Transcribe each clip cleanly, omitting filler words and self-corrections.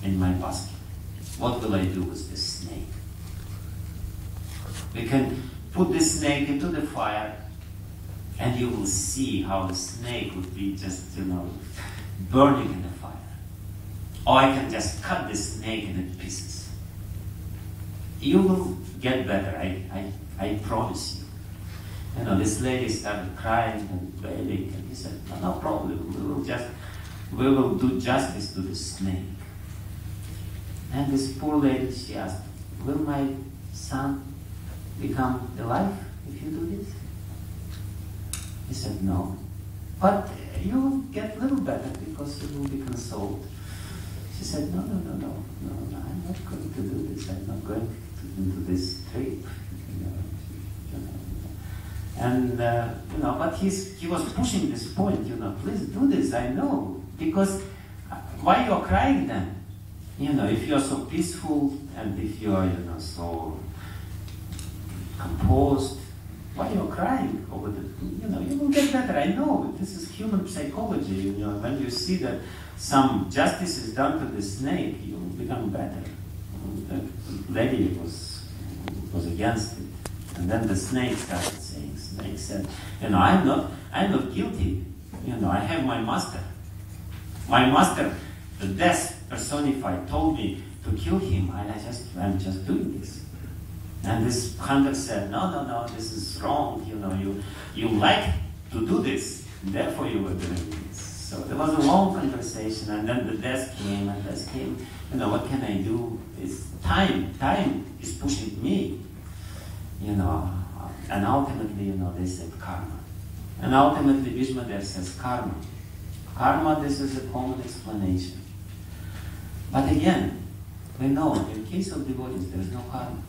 in my basket. What will I do with this snake? We can put this snake into the fire, and you will see how the snake would be just, burning in the fire. Or I can just cut the snake into pieces. You will get better, I promise you. This lady started crying and wailing, and he said, no problem, we will do justice to the snake. And this poor lady, she asked, will my son become alive if you do this? He said, no. But you will get a little better because you will be consoled. She said, no, I'm not going to do this. I'm not going to do this trip. And, but he was pushing this point, please do this, I know. Because why you're crying then? If you're so peaceful and if you're, so composed, why you're crying over the, you will get better, I know. This is human psychology, when you see that some justice is done to the snake, you will become better. The lady was against it. And then the snake started saying, snake said, I'm not guilty. I have my master. My master, the death personified, told me to kill him, and I'm just doing this. And this hunter said, no, this is wrong. You like to do this, therefore you were doing this. So there was a long conversation, and then the death came, what can I do? It's time is pushing me. And ultimately, they said karma. And ultimately, Bhishmadev says karma. Karma, this is a common explanation. But again, we know in case of devotees, there is no karma.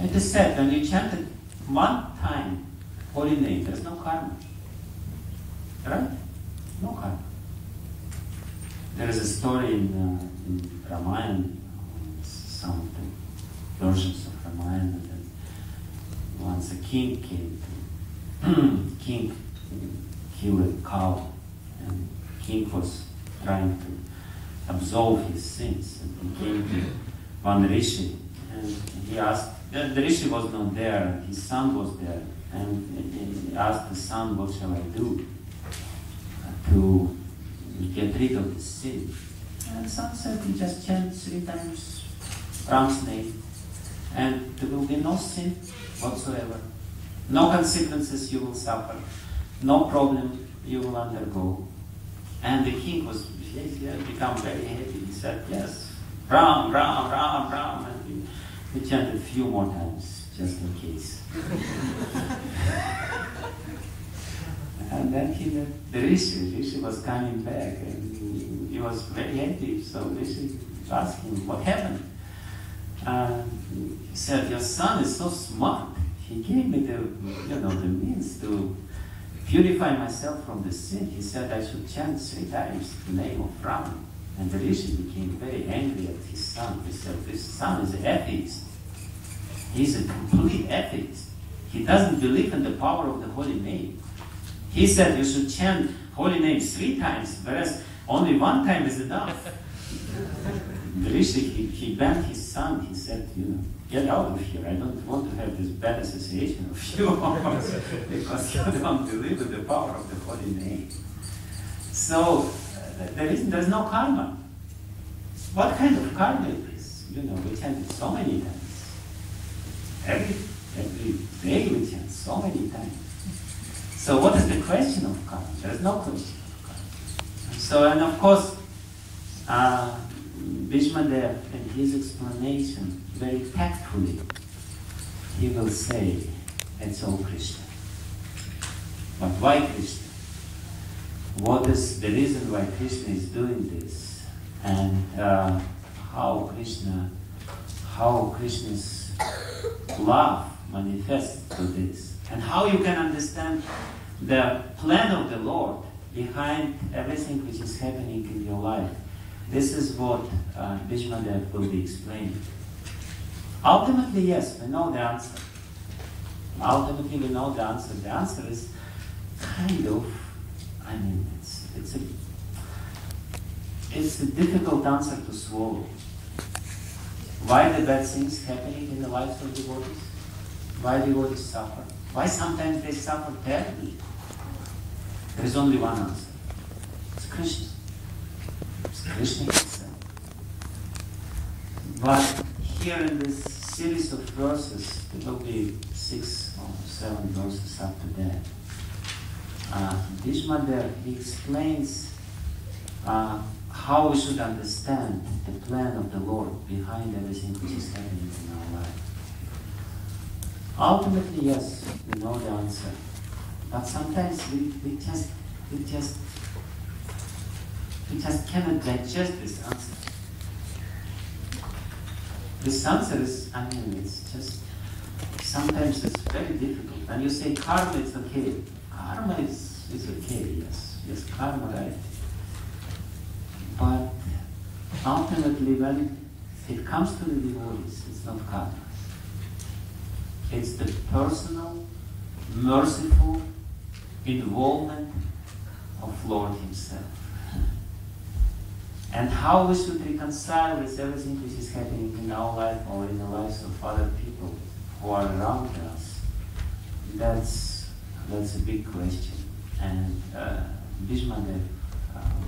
It is said, when you chanted one time holy name, there is no karma. Right? No karma. There is a story in Ramayana, some of the versions of Ramayana, that once a king came to king killed a cow, and king was trying to absolve his sins, and he came to one rishi, and he asked, the rishi was not there, his son was there, and he asked the son, what shall I do to get rid of this sin? And the son said, you just chant 3 times Ram's name, and there will be no sin whatsoever. No consequences you will suffer. No problem you will undergo. And the king was become very happy. He said, yes, Ram, Ram, Ram, Ram. And he chanted a few more times, just in case. And then the Rishi was coming back, and he was very happy. So Rishi asked him, what happened? He said, your son is so smart. He gave me the means to purify myself from the sin. He said I should chant 3 times the name of Ram. And the Rishi became very angry at his son. He said, this son is an atheist. He's a complete atheist. He doesn't believe in the power of the holy name. He said you should chant holy name 3 times, whereas only 1 time is enough. The Rishi, he banned his son. He said, get out of here. I don't want to have this bad association of you because you don't believe in the power of the holy name. So there's no karma. What kind of karma is this? We chant it so many times. Every day we chant so many times. So what is the question of karma? There's no question of karma. So, and of course, Bhishmadev, in his explanation, very tactfully, he will say, it's all Krishna. But why Krishna? What is the reason why Krishna is doing this? And how Krishna's love manifests to this? And how you can understand the plan of the Lord behind everything which is happening in your life. This is what Bhishmadev will be explaining. Ultimately, yes, we know the answer. Ultimately, we know the answer. The answer is it's a difficult answer to swallow. Why the bad things happening in the lives of devotees? Why devotees suffer? Why sometimes they suffer terribly? There is only one answer. It's Krishna. It's Krishna himself. But here in this series of verses, it will be 6 or 7 verses after that, Bhishma there, he explains how we should understand the plan of the Lord behind everything which is happening in our life. Ultimately, yes, we know the answer. But sometimes we just cannot digest this answer. This answer is, it's just, sometimes it's very difficult. And you say karma is okay. Karma is okay, yes. Yes, karma, right? But ultimately, when it comes to the devotees, it's not karma. It's the personal, merciful involvement of Lord Himself. And how we should reconcile with everything which is happening in our life or in the lives of other people who are around us, that's a big question. And Bhishma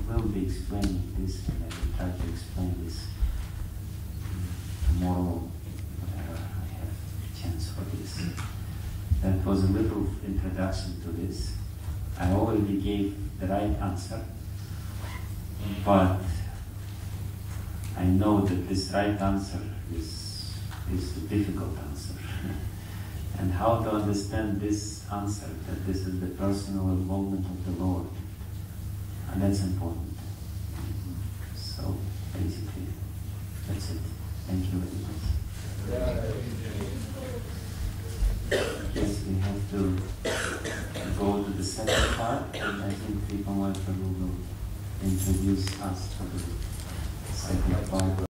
will be explaining this, and I will try to explain this tomorrow, whenever I have a chance for this. That was a little introduction to this. I already gave the right answer, but I know that this right answer is a difficult answer. And how to understand this answer, that this is the personal involvement of the Lord, and that's important. So basically, that's it. Thank you very much. Yes, we have to go to the second part, and I think Kripa will introduce us to the second part.